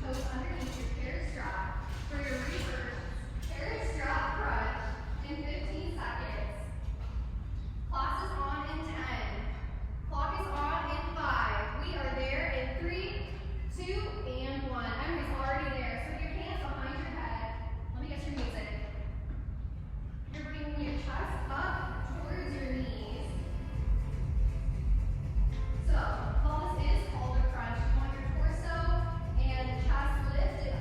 toes underneath your carrot strap for your reverse carrot strap crunch in 15 seconds. Class is on in 10. Clock is on in 5. We are there in 3, 2, and 1. Emily's already there. So with your hands behind your head, let me get your music. You're bringing your chest up towards your knees. So while this is called a crunch, you want your torso and chest lifted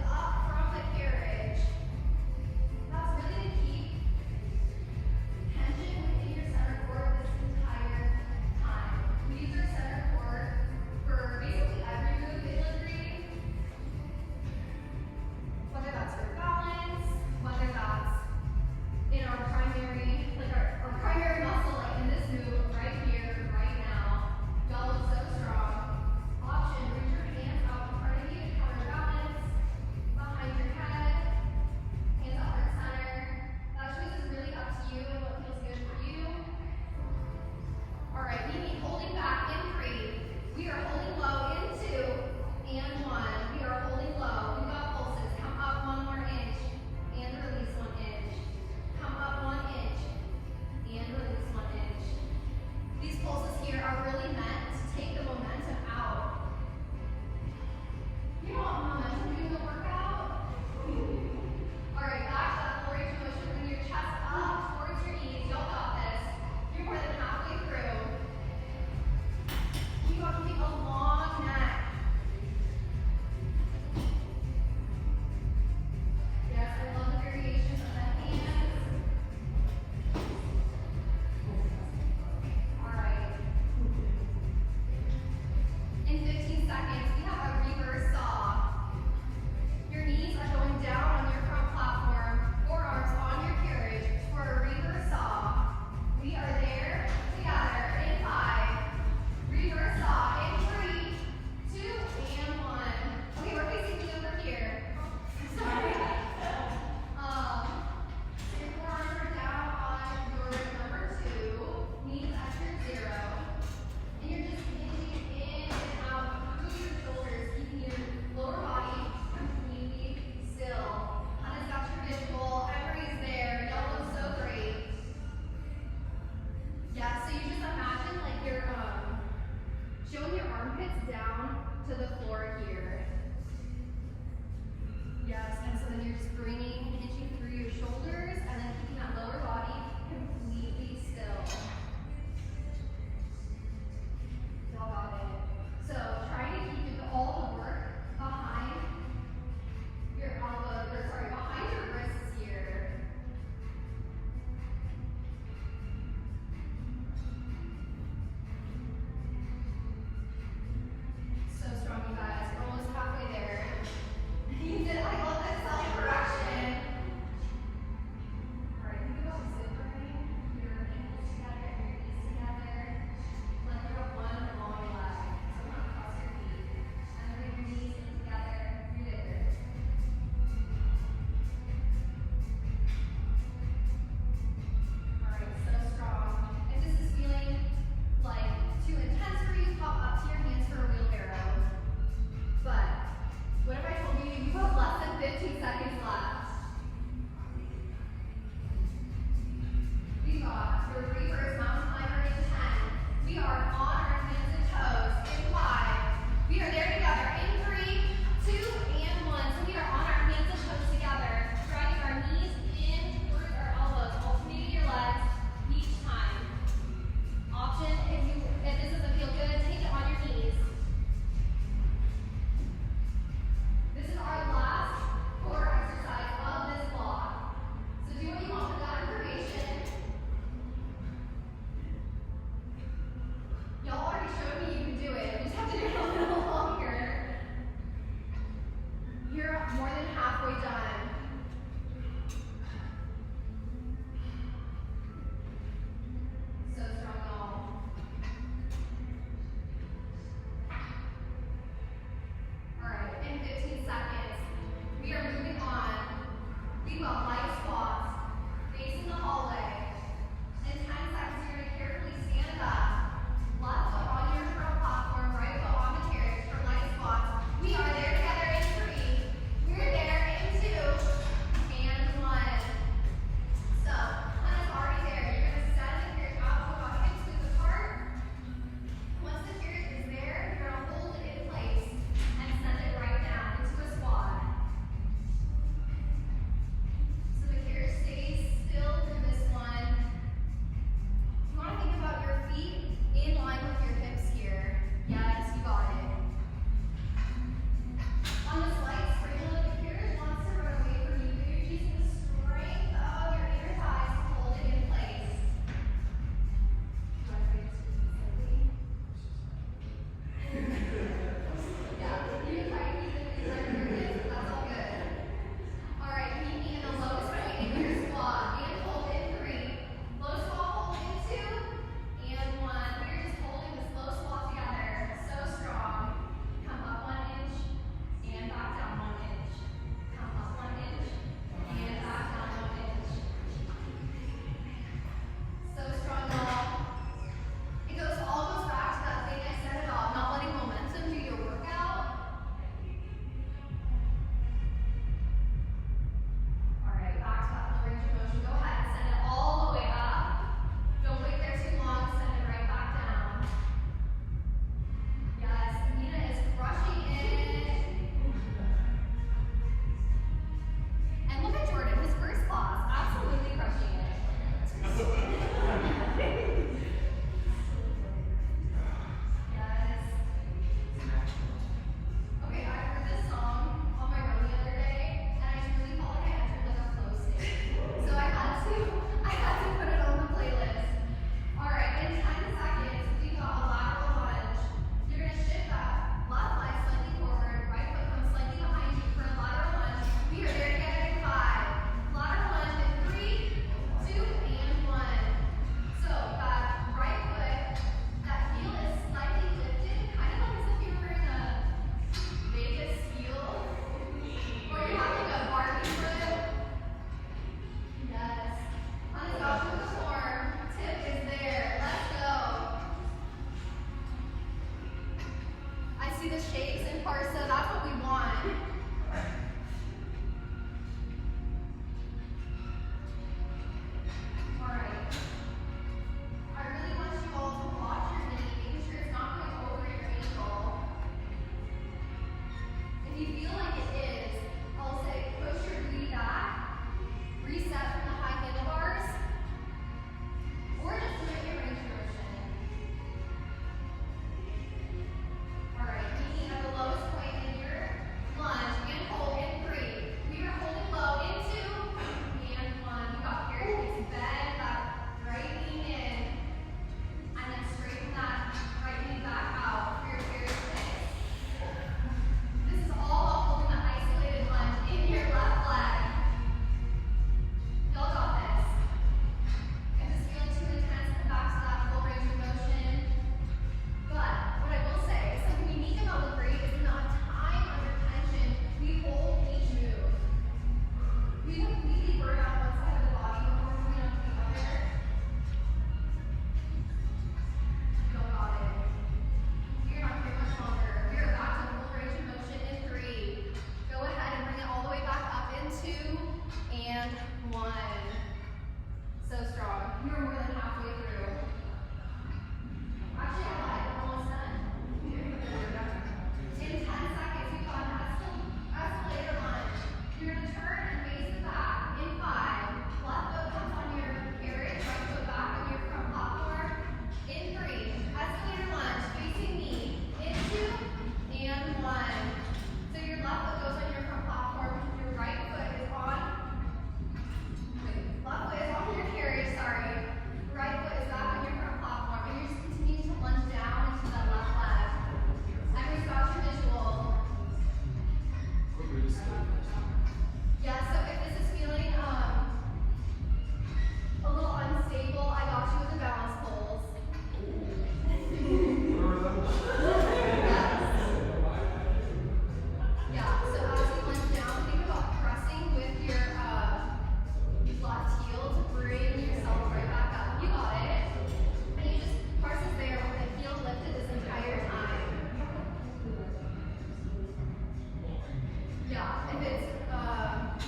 If you feel like it is, I'll say push your knee back, reset from the high handlebars, or just limit your range of motion. All right, knee at the lowest point in your lunge and hold in 3. We are holding low in 2 and 1. You got carriage kicks, bend that right knee in, and then straighten that right knee back out for your carriage kicks. This is all while holding the isolated lunge in your left leg. Y'all got this. If this feeling too intense, come back to that full range of motion. But what I will say is something unique about the break is the amount of time under tension we hold each move. We completely burn out one side of the body before moving on to the other. Y'all got it. You're not here much longer. We are back to full range of motion in 3. Go ahead and bring it all the way back up in 2 and 1. So strong. You're more than halfway through. Actually, I lied. We're almost done. In 10 seconds, you've got an escalator lunge. You're going to turn and face the back in 5. Left foot comes on your carriage, right foot back on your front platform. In 3, escalator lunge, facing me. In 2 and 1. So your left foot goes on your front platform. Your right foot is on. Left foot is on your carriage, sorry. Right foot is back on your front platform. And you're just continuing to lunge down into that left leg. Everyone's got your visual. Yeah, so if this is feeling a little unstable, I got you with the balance poles. Yeah, so as you lunge down, think about pressing with your left heel to bring yourself right back up. You got it. And you just press it there with the heel lifted this entire time. Yeah, if it's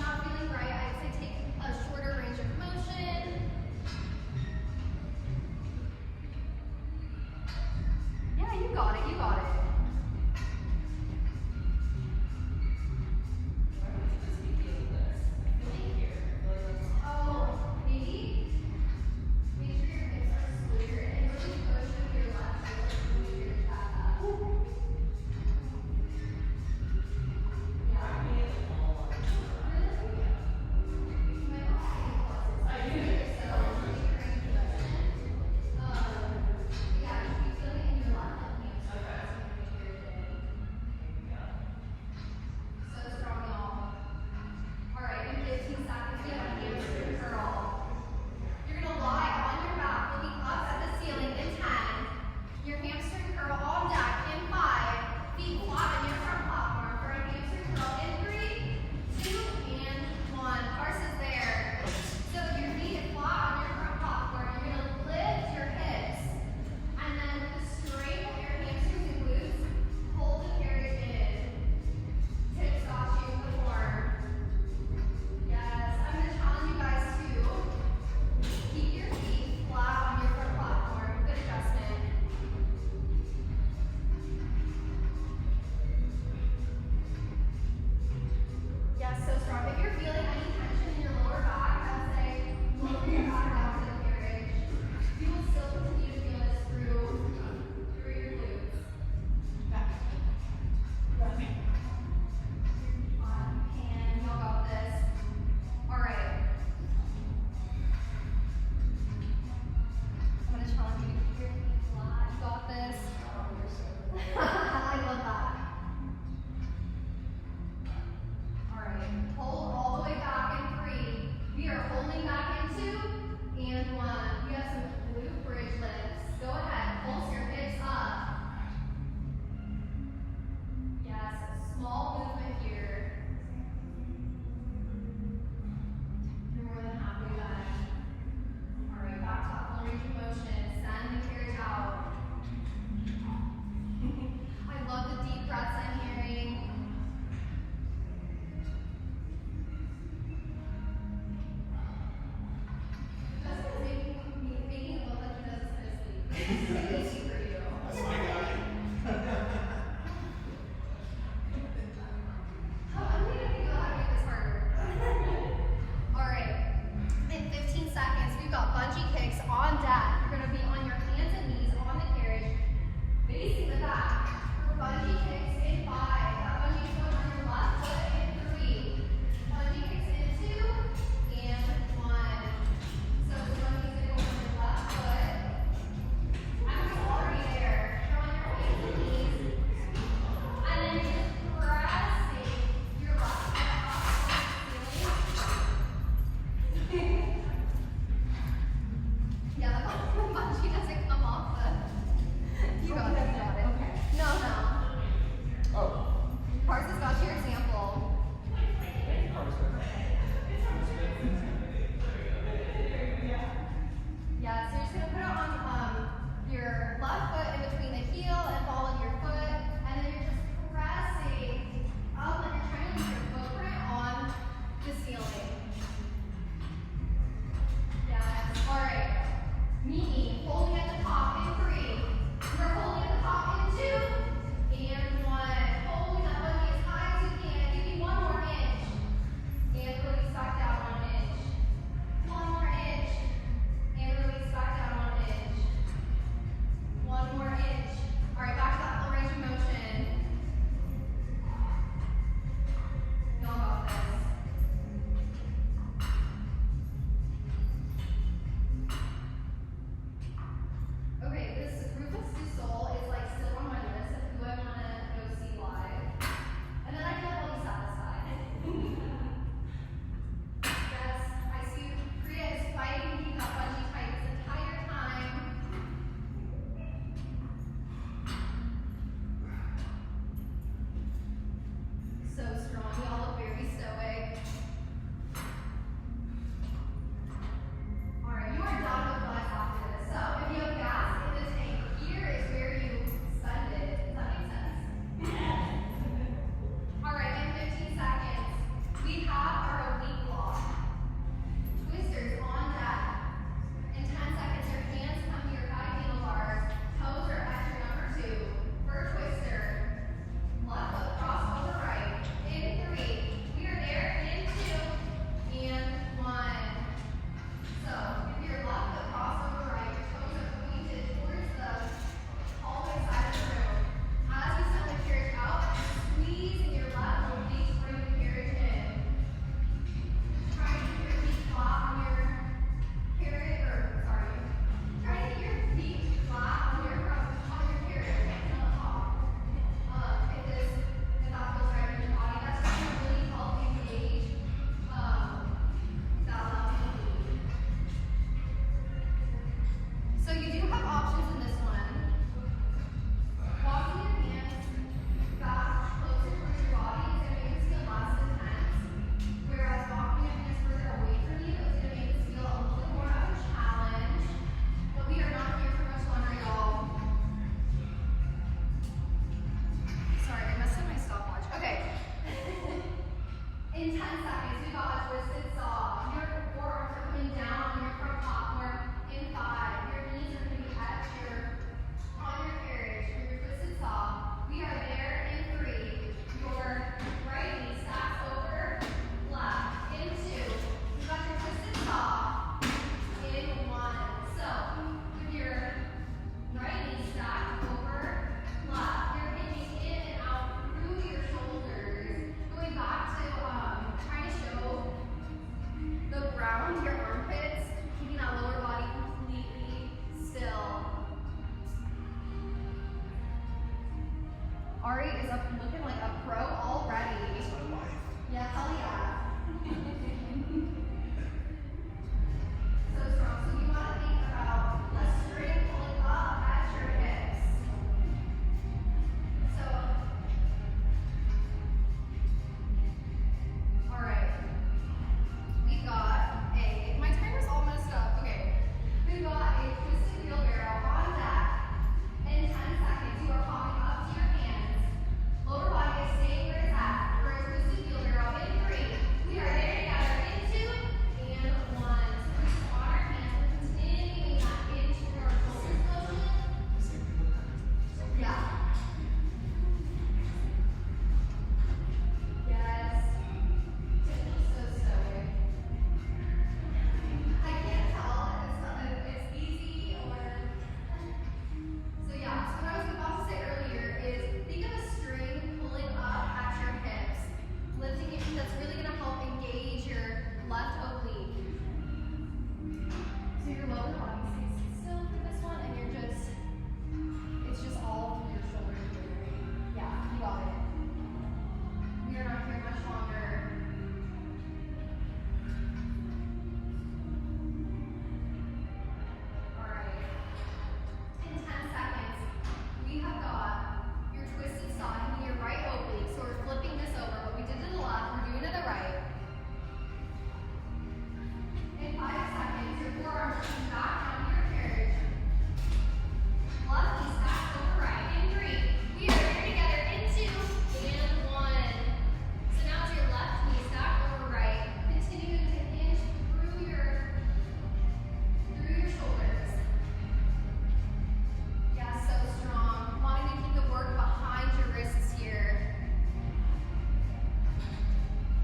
not feeling right, I'd say take a shorter range of motion. Yeah, you got it, you got it. Oh, maybe make sure your hips are square and really push with your left shoulder to move your chest up. Yeah.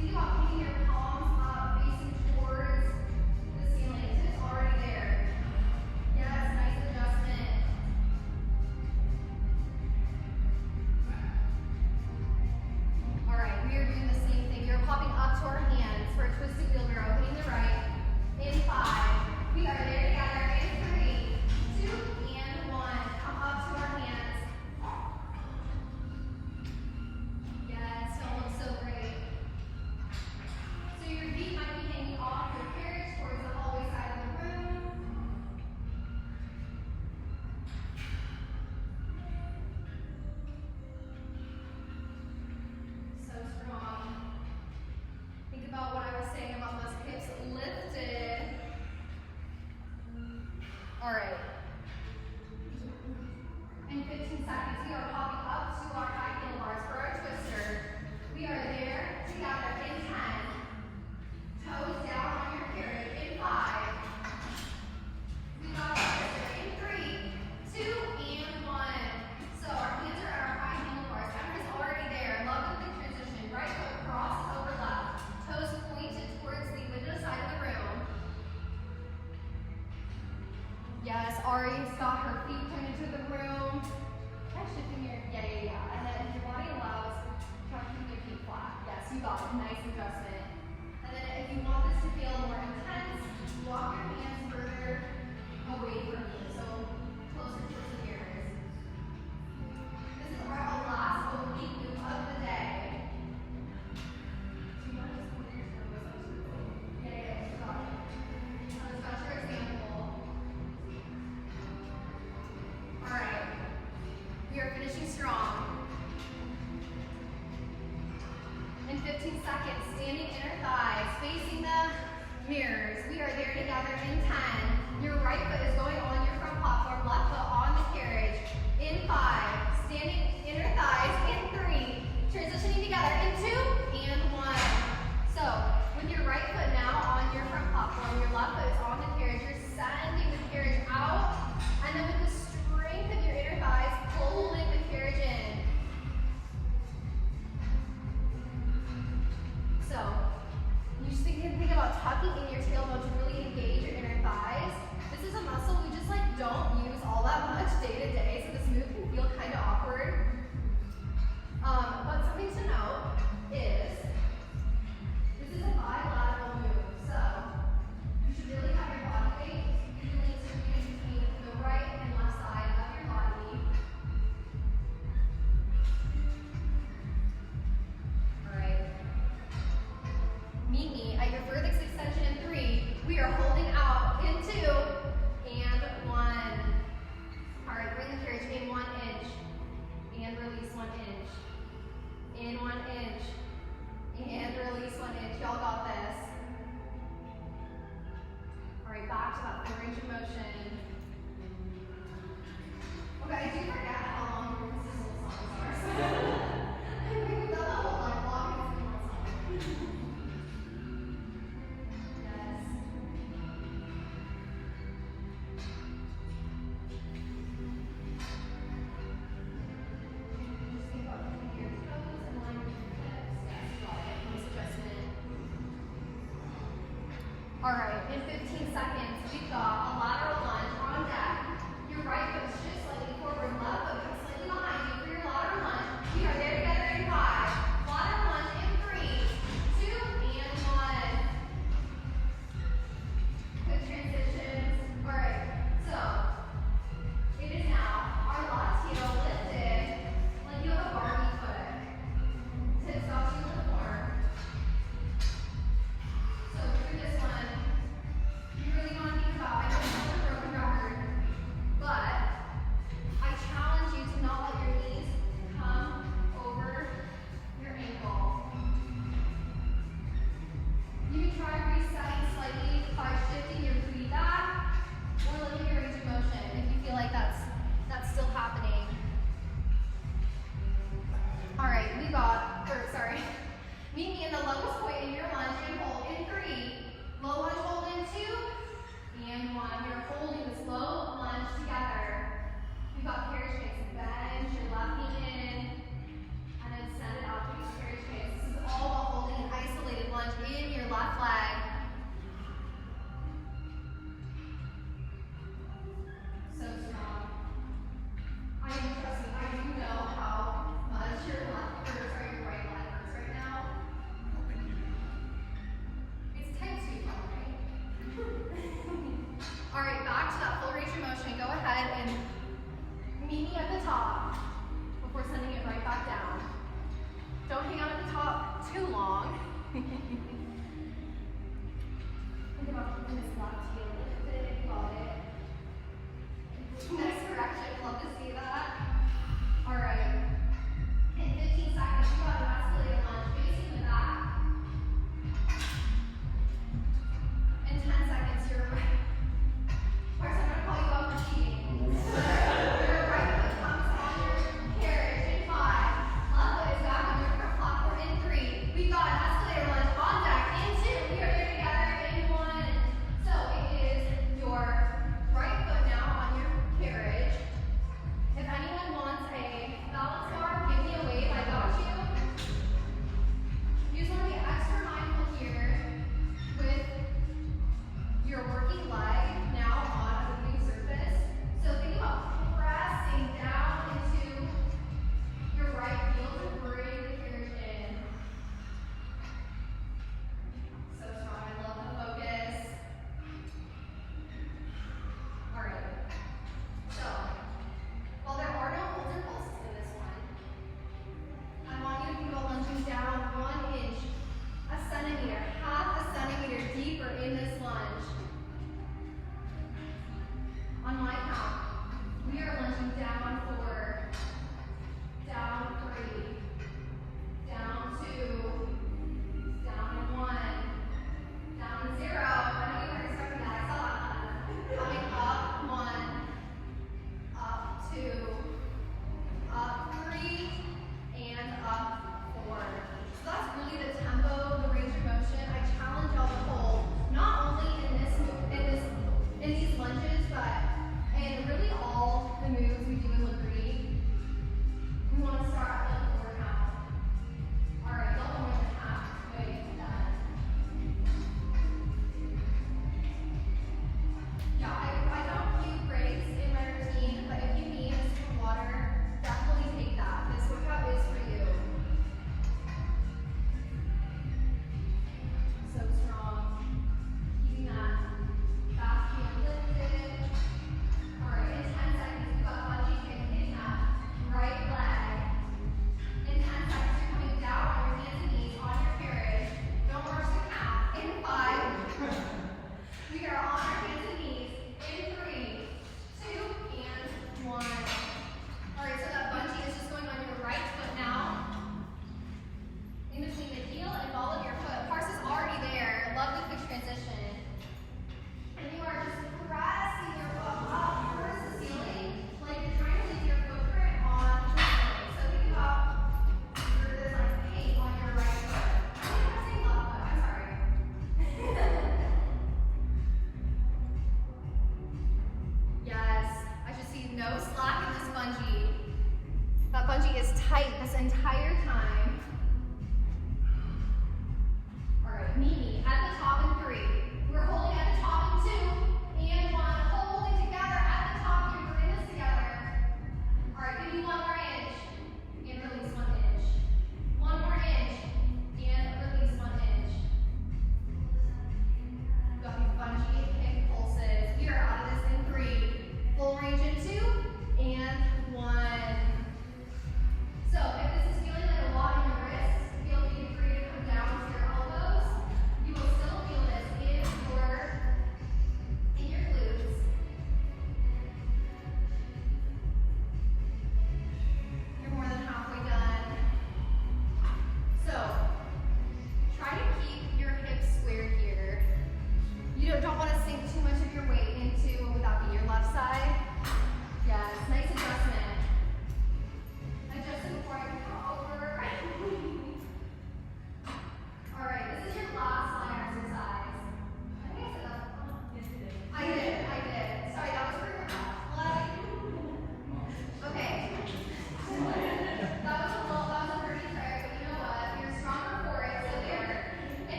Think about keeping your palms up, facing towards the ceiling. It's already there. Yes, nice adjustment. All right, we are doing the same thing. We are popping up to our hands for a twisted wheelbarrow, hitting the right. In 5. We are there together. In 3, 2, and 1. Come up to our hands. Yes, don't look so great. So your feet might be hanging off your carriage towards the hallway side of the room. So strong. Think about what I was saying about those hips lifted. All right. In 15 seconds, we are popping up to our high handlebars for our twister. We are there together in 10. Toes down on your carriage in 5. We got our twister in 3, 2, and 1. So our hands are at our high handlebars. Everyone's already there. Love the transition. Right foot crosses over left. Toes pointed towards the window side of the room. Yes, Ari's got her feet pointed to the room. Try shifting your, yeah. And then if your body allows, try keeping your feet flat. Yes, you got it. Nice adjustment. And then if you want this to feel more intense, walk your hands further away from you. So closer towards the ears. This is our last oblique move of the day. So you want to just point your toes up to the room. Yeah, you got it. Let's got your example. All right. We are finishing strong. In 15 seconds, standing inner thighs, facing the mirrors. We are there together in 10. Your right foot is going on your front platform, left foot on the carriage. In 5, standing inner thighs. In 3, transitioning together. In 2, and 1. So, with your right foot now on your front platform, your left foot is on the carriage. You're sending the carriage out, and then with the strength of your inner thighs, pulling the carriage in. So, you just think about tucking in your tailbone to really engage your inner thighs. This is a muscle we just don't use all that much day to day, so this move can feel kind of awkward. But something to note is this is a bilateral move, so you should really have your body weight evenly distributed between the right and left side of your body. All right. Meet me at your furthest extension in 3. We are holding out in 2 and 1. All right, bring the carriage in 1 inch and release 1 inch. In 1 inch and release 1 inch. Y'all got this. All right, back to that 4-inch of motion. Okay, I do forget how long your consistent songs are. So I think we've done that whole long and song. Yes. Just think about keeping your toes in line with your hips. Yes, got it. Nice adjustment. All right, in 15 seconds, we've got a lateral lunge on deck. Your right foot shifts slightly forward, left foot comes slightly behind you for your lateral lunge. We are there together in 5. Lateral lunge in 3, 2, and 1. Good transitions. All right, so it is now our left heel lifted like you have a Barbie foot. Tips off to the form. So through this one, you really want to think about, I know it's not a broken record, but I challenge you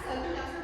So conductor